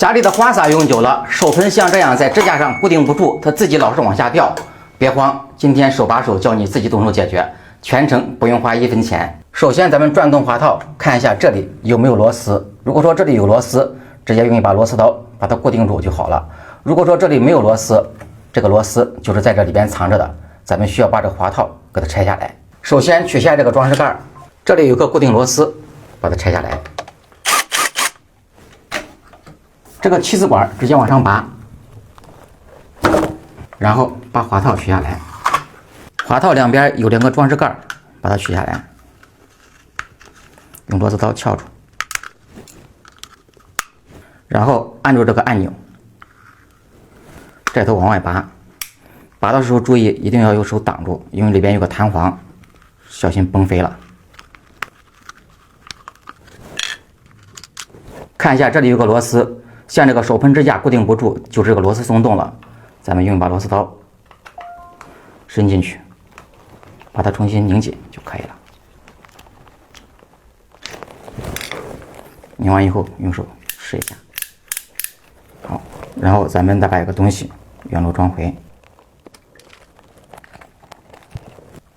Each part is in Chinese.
家里的花洒用久了，手盆像这样在支架上固定不住，它自己老是往下掉。别慌，今天手把手教你自己动手解决，全程不用花1分钱。首先咱们转动滑套，看一下这里有没有螺丝。如果说这里有螺丝，直接用一把螺丝刀把它固定住就好了。如果说这里没有螺丝，这个螺丝就是在这里边藏着的，咱们需要把这个滑套给它拆下来。首先取下这个装饰盖，这里有个固定螺丝，把它拆下来。这个起子管直接往上拔，然后把滑套取下来。滑套两边有2个装饰盖，把它取下来，用螺丝刀撬住，然后按住这个按钮，这头往外拔。拔的时候注意一定要用手挡住，因为里边有个弹簧，小心崩飞了。看一下这里有个螺丝，像这个手盆支架固定不住，就是这个螺丝松动了。咱们用一把螺丝刀伸进去，把它重新拧紧就可以了。拧完以后用手试一下，好，然后咱们再把一个东西原路装回。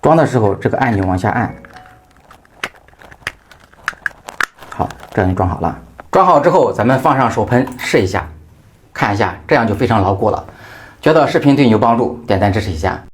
装的时候这个按钮往下按，好，这样就装好了。装好之后，咱们放上手盆试一下，看一下，这样就非常牢固了。觉得视频对你有帮助，点赞支持一下。